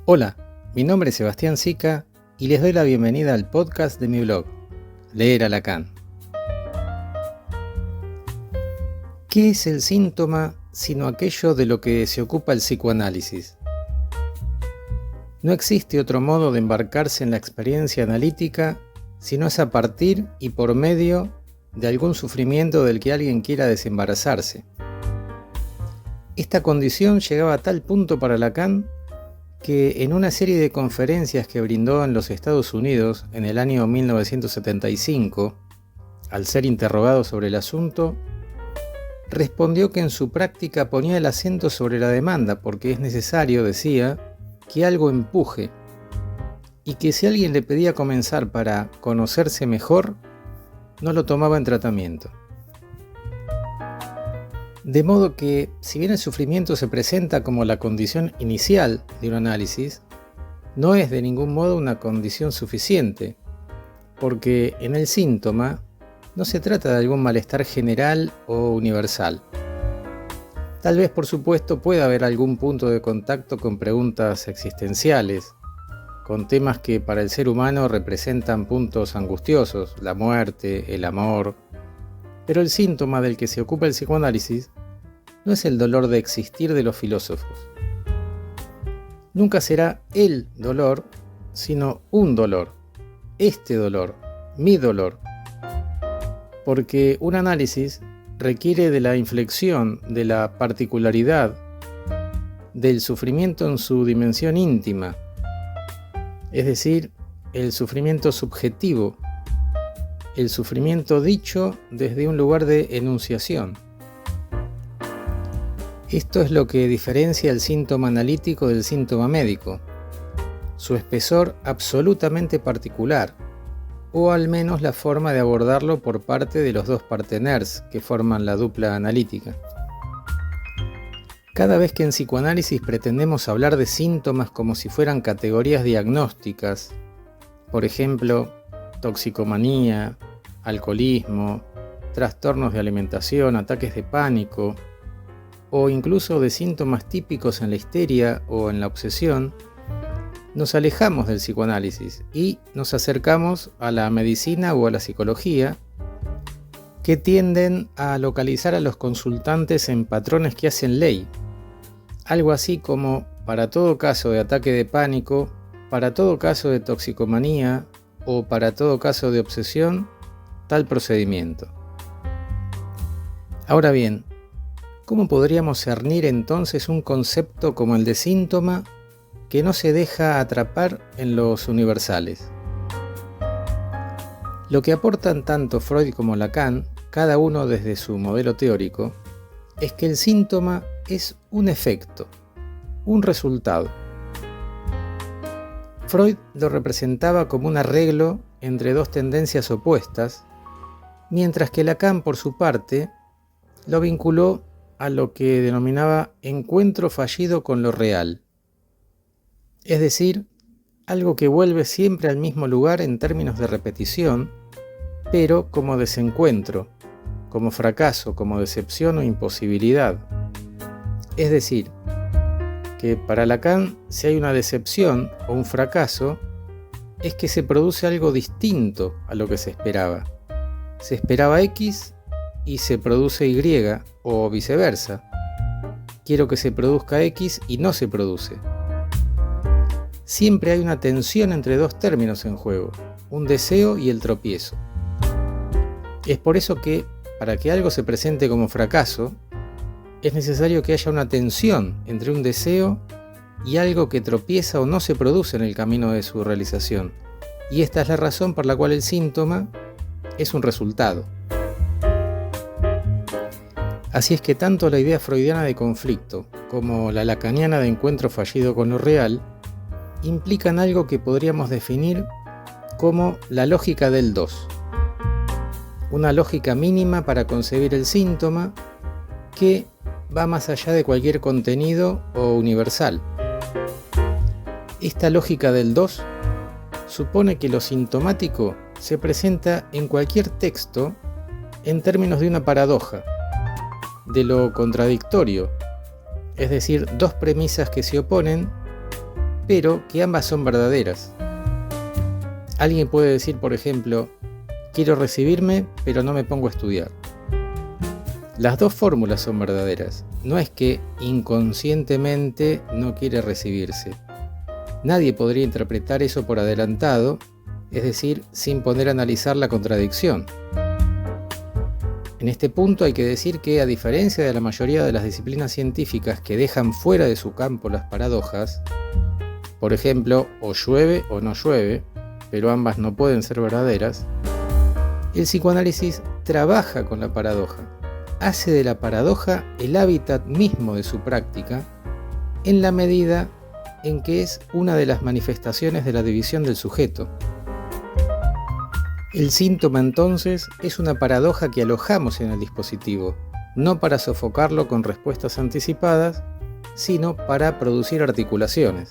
Hola, mi nombre es Sebastián Sica y les doy la bienvenida al podcast de mi blog, Leer a Lacan. ¿Qué es el síntoma sino aquello de lo que se ocupa el psicoanálisis? No existe otro modo de embarcarse en la experiencia analítica sino es a partir y por medio de algún sufrimiento del que alguien quiera desembarazarse. Esta condición llegaba a tal punto para Lacan que en una serie de conferencias que brindó en los Estados Unidos en el año 1975, al ser interrogado sobre el asunto, respondió que en su práctica ponía el acento sobre la demanda porque es necesario, decía, que algo empuje, y que si alguien le pedía comenzar para conocerse mejor, no lo tomaba en tratamiento. De modo que, si bien el sufrimiento se presenta como la condición inicial de un análisis, no es de ningún modo una condición suficiente, porque en el síntoma no se trata de algún malestar general o universal. Tal vez, por supuesto, pueda haber algún punto de contacto con preguntas existenciales, con temas que para el ser humano representan puntos angustiosos, la muerte, el amor. Pero el síntoma del que se ocupa el psicoanálisis no es el dolor de existir de los filósofos. Nunca será el dolor, sino un dolor, este dolor, mi dolor. Porque un análisis requiere de la inflexión, de la particularidad, del sufrimiento en su dimensión íntima, es decir, el sufrimiento subjetivo, el sufrimiento dicho desde un lugar de enunciación. Esto es lo que diferencia el síntoma analítico del síntoma médico, su espesor absolutamente particular, o al menos la forma de abordarlo por parte de los dos parteners que forman la dupla analítica. Cada vez que en psicoanálisis pretendemos hablar de síntomas como si fueran categorías diagnósticas, por ejemplo, toxicomanía, alcoholismo, trastornos de alimentación, ataques de pánico, o incluso de síntomas típicos en la histeria o en la obsesión, nos alejamos del psicoanálisis y nos acercamos a la medicina o a la psicología, que tienden a localizar a los consultantes en patrones que hacen ley. Algo así como, para todo caso de ataque de pánico, para todo caso de toxicomanía o para todo caso de obsesión, tal procedimiento. Ahora bien, ¿cómo podríamos cernir entonces un concepto como el de síntoma que no se deja atrapar en los universales? Lo que aportan tanto Freud como Lacan, cada uno desde su modelo teórico, es que el síntoma es un efecto, un resultado. Freud lo representaba como un arreglo entre dos tendencias opuestas, mientras que Lacan, por su parte, lo vinculó a lo que denominaba encuentro fallido con lo real. Es decir, algo que vuelve siempre al mismo lugar en términos de repetición, pero como desencuentro, como fracaso, como decepción o imposibilidad. Es decir, que para Lacan, si hay una decepción o un fracaso, es que se produce algo distinto a lo que se esperaba. Se esperaba X y se produce Y, o viceversa. Quiero que se produzca X y no se produce. Siempre hay una tensión entre dos términos en juego, un deseo y el tropiezo. Es por eso que, para que algo se presente como fracaso, es necesario que haya una tensión entre un deseo y algo que tropieza o no se produce en el camino de su realización. Y esta es la razón por la cual el síntoma es un resultado. Así es que tanto la idea freudiana de conflicto como la lacaniana de encuentro fallido con lo real implican algo que podríamos definir como la lógica del 2. Una lógica mínima para concebir el síntoma que va más allá de cualquier contenido o universal. Esta lógica del 2 supone que lo sintomático se presenta en cualquier texto en términos de una paradoja, de lo contradictorio, es decir, dos premisas que se oponen pero que ambas son verdaderas. Alguien puede decir, por ejemplo, quiero recibirme, pero no me pongo a estudiar. Las dos fórmulas son verdaderas. No es que inconscientemente no quiere recibirse. Nadie podría interpretar eso por adelantado, es decir, sin poner a analizar la contradicción. En este punto hay que decir que, a diferencia de la mayoría de las disciplinas científicas que dejan fuera de su campo las paradojas, por ejemplo, o llueve o no llueve, pero ambas no pueden ser verdaderas, el psicoanálisis trabaja con la paradoja, hace de la paradoja el hábitat mismo de su práctica, en la medida en que es una de las manifestaciones de la división del sujeto. El síntoma entonces es una paradoja que alojamos en el dispositivo, no para sofocarlo con respuestas anticipadas, sino para producir articulaciones.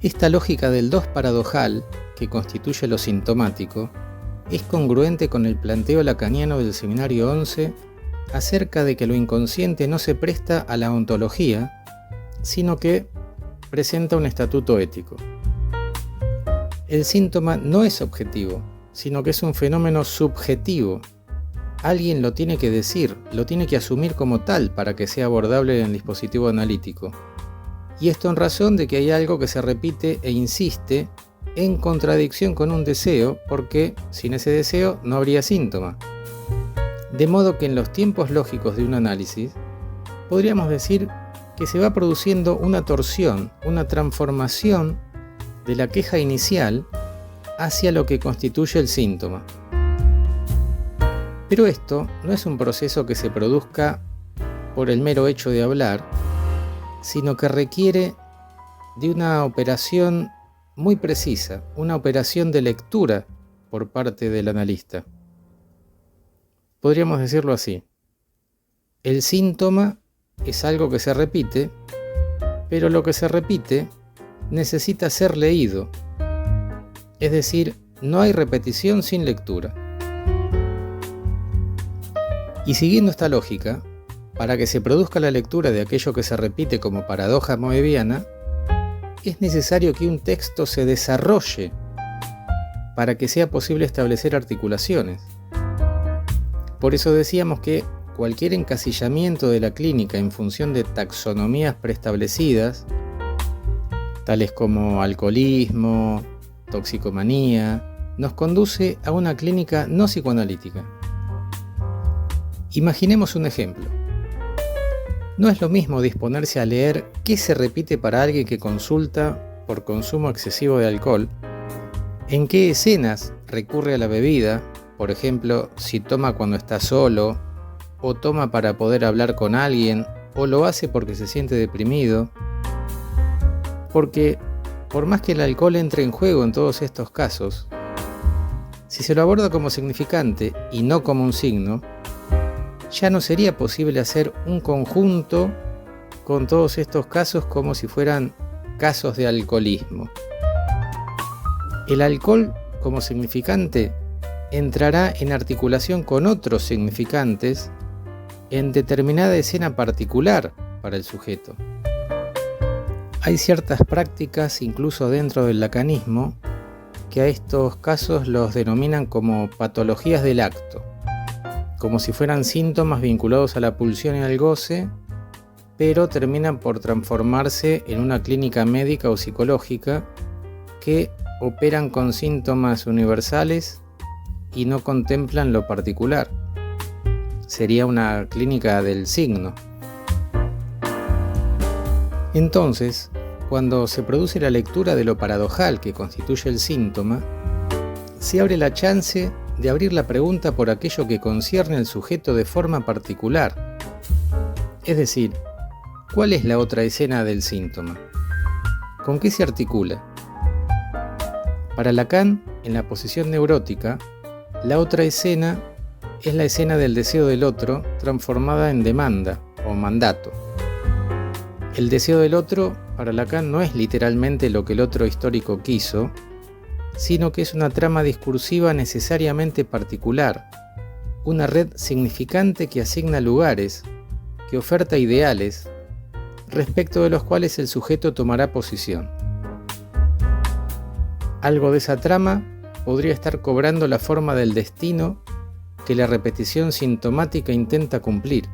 Esta lógica del dos paradojal, que constituye lo sintomático, es congruente con el planteo lacaniano del Seminario 11 acerca de que lo inconsciente no se presta a la ontología, sino que presenta un estatuto ético. El síntoma no es objetivo, sino que es un fenómeno subjetivo. Alguien lo tiene que decir, lo tiene que asumir como tal para que sea abordable en el dispositivo analítico. Y esto en razón de que hay algo que se repite e insiste en contradicción con un deseo, porque sin ese deseo no habría síntoma. De modo que en los tiempos lógicos de un análisis, podríamos decir que se va produciendo una torsión, una transformación de la queja inicial hacia lo que constituye el síntoma. Pero esto no es un proceso que se produzca por el mero hecho de hablar, sino que requiere de una operación muy precisa, una operación de lectura por parte del analista. Podríamos decirlo así: el síntoma es algo que se repite, pero lo que se repite necesita ser leído. Es decir, no hay repetición sin lectura. Y siguiendo esta lógica, para que se produzca la lectura de aquello que se repite como paradoja moebiana, es necesario que un texto se desarrolle para que sea posible establecer articulaciones. Por eso decíamos que cualquier encasillamiento de la clínica en función de taxonomías preestablecidas, tales como alcoholismo, toxicomanía, nos conduce a una clínica no psicoanalítica. Imaginemos un ejemplo. No es lo mismo disponerse a leer qué se repite para alguien que consulta por consumo excesivo de alcohol, en qué escenas recurre a la bebida, por ejemplo, si toma cuando está solo, o toma para poder hablar con alguien, o lo hace porque se siente deprimido. Porque, por más que el alcohol entre en juego en todos estos casos, si se lo aborda como significante y no como un signo, ya no sería posible hacer un conjunto con todos estos casos como si fueran casos de alcoholismo. El alcohol como significante entrará en articulación con otros significantes en determinada escena particular para el sujeto. Hay ciertas prácticas, incluso dentro del lacanismo, que a estos casos los denominan como patologías del acto, como si fueran síntomas vinculados a la pulsión y al goce, pero terminan por transformarse en una clínica médica o psicológica que operan con síntomas universales y no contemplan lo particular. Sería una clínica del signo. Entonces, cuando se produce la lectura de lo paradojal que constituye el síntoma, se abre la chance de abrir la pregunta por aquello que concierne al sujeto de forma particular. Es decir, ¿cuál es la otra escena del síntoma? ¿Con qué se articula? Para Lacan, en la posición neurótica, la otra escena es la escena del deseo del otro transformada en demanda o mandato. El deseo del otro, para Lacan, no es literalmente lo que el otro histórico quiso, sino que es una trama discursiva necesariamente particular, una red significante que asigna lugares, que oferta ideales, respecto de los cuales el sujeto tomará posición. Algo de esa trama podría estar cobrando la forma del destino que la repetición sintomática intenta cumplir.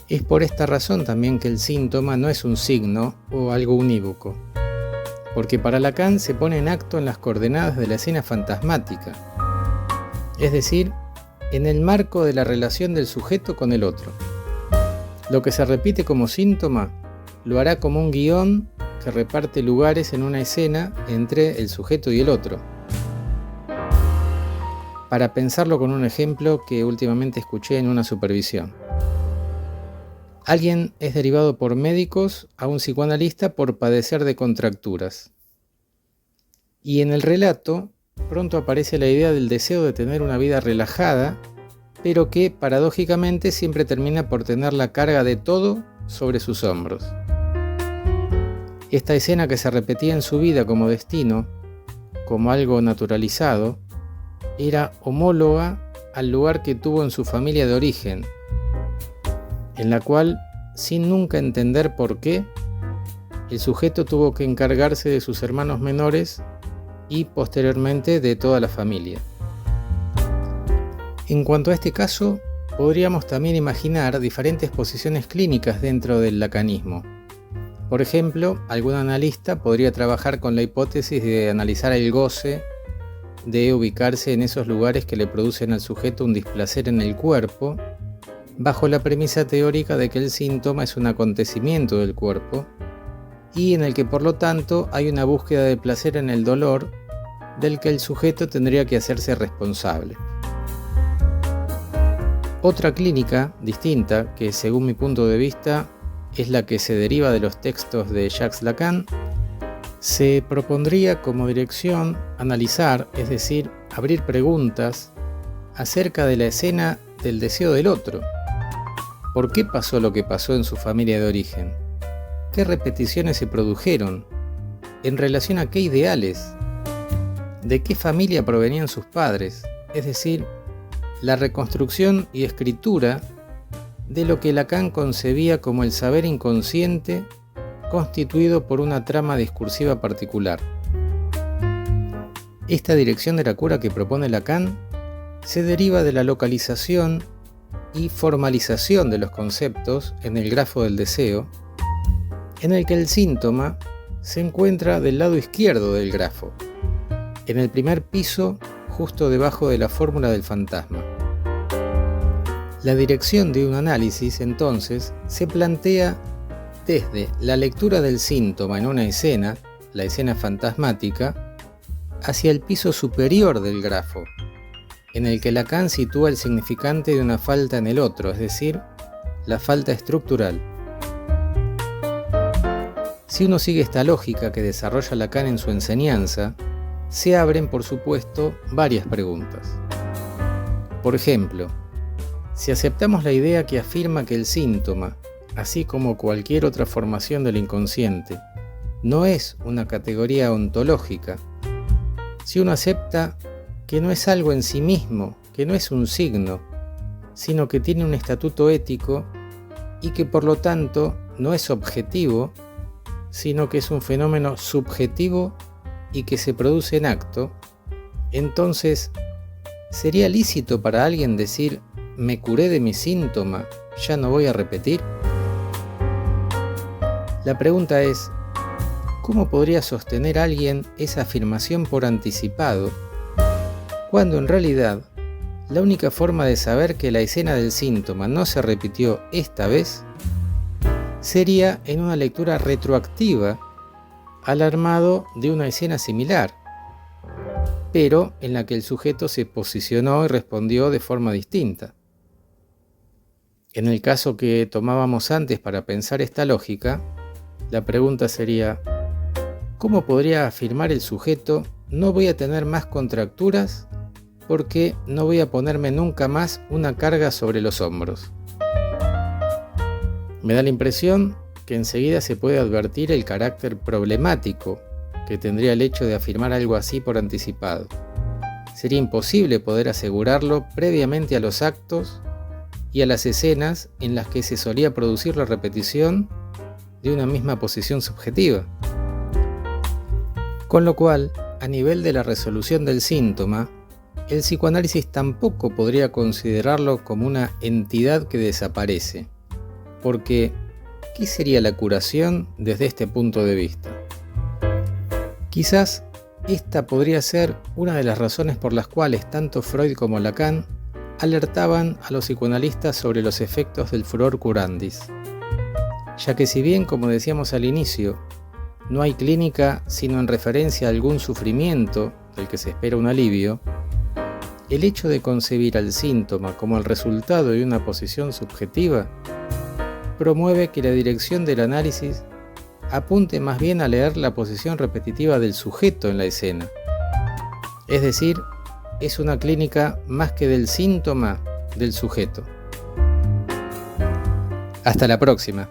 Es por esta razón también que el síntoma no es un signo o algo unívoco, porque para Lacan se pone en acto en las coordenadas de la escena fantasmática, es decir, en el marco de la relación del sujeto con el otro. Lo que se repite como síntoma lo hará como un guión que reparte lugares en una escena entre el sujeto y el otro. Para pensarlo con un ejemplo que últimamente escuché en una supervisión. Alguien es derivado por médicos a un psicoanalista por padecer de contracturas. Y en el relato pronto aparece la idea del deseo de tener una vida relajada, pero que paradójicamente siempre termina por tener la carga de todo sobre sus hombros. Esta escena que se repetía en su vida como destino, como algo naturalizado, era homóloga al lugar que tuvo en su familia de origen, en la cual, sin nunca entender por qué, el sujeto tuvo que encargarse de sus hermanos menores y posteriormente de toda la familia. En cuanto a este caso, podríamos también imaginar diferentes posiciones clínicas dentro del lacanismo. Por ejemplo, algún analista podría trabajar con la hipótesis de analizar el goce, de ubicarse en esos lugares que le producen al sujeto un displacer en el cuerpo, bajo la premisa teórica de que el síntoma es un acontecimiento del cuerpo, y en el que por lo tanto hay una búsqueda de placer en el dolor del que el sujeto tendría que hacerse responsable. Otra clínica distinta, que según mi punto de vista es la que se deriva de los textos de Jacques Lacan, se propondría como dirección analizar, es decir, abrir preguntas acerca de la escena del deseo del otro. ¿Por qué pasó lo que pasó en su familia de origen? ¿Qué repeticiones se produjeron? ¿En relación a qué ideales? ¿De qué familia provenían sus padres? Es decir, la reconstrucción y escritura de lo que Lacan concebía como el saber inconsciente constituido por una trama discursiva particular. Esta dirección de la cura que propone Lacan se deriva de la localización y formalización de los conceptos en el grafo del deseo, en el que el síntoma se encuentra del lado izquierdo del grafo, en el primer piso justo debajo de la fórmula del fantasma. La dirección de un análisis, entonces, se plantea desde la lectura del síntoma en una escena, la escena fantasmática, hacia el piso superior del grafo, en el que Lacan sitúa el significante de una falta en el otro, es decir, la falta estructural. Si uno sigue esta lógica que desarrolla Lacan en su enseñanza, se abren, por supuesto, varias preguntas. Por ejemplo, si aceptamos la idea que afirma que el síntoma, así como cualquier otra formación del inconsciente, no es una categoría ontológica, si uno acepta que no es algo en sí mismo, que no es un signo, sino que tiene un estatuto ético y que por lo tanto no es objetivo, sino que es un fenómeno subjetivo y que se produce en acto, entonces, ¿sería lícito para alguien decir «me curé de mi síntoma, ya no voy a repetir»? La pregunta es, ¿cómo podría sostener alguien esa afirmación por anticipado, cuando en realidad la única forma de saber que la escena del síntoma no se repitió esta vez sería en una lectura retroactiva al armado de una escena similar, pero en la que el sujeto se posicionó y respondió de forma distinta? En el caso que tomábamos antes para pensar esta lógica, la pregunta sería, ¿cómo podría afirmar el sujeto no voy a tener más contracturas porque no voy a ponerme nunca más una carga sobre los hombros? Me da la impresión que enseguida se puede advertir el carácter problemático que tendría el hecho de afirmar algo así por anticipado. Sería imposible poder asegurarlo previamente a los actos y a las escenas en las que se solía producir la repetición de una misma posición subjetiva. Con lo cual, a nivel de la resolución del síntoma, el psicoanálisis tampoco podría considerarlo como una entidad que desaparece, porque ¿qué sería la curación desde este punto de vista? Quizás esta podría ser una de las razones por las cuales tanto Freud como Lacan alertaban a los psicoanalistas sobre los efectos del furor curandis, ya que si bien, como decíamos al inicio, no hay clínica sino en referencia a algún sufrimiento del que se espera un alivio, el hecho de concebir al síntoma como el resultado de una posición subjetiva promueve que la dirección del análisis apunte más bien a leer la posición repetitiva del sujeto en la escena. Es decir, es una clínica más que del síntoma del sujeto. Hasta la próxima.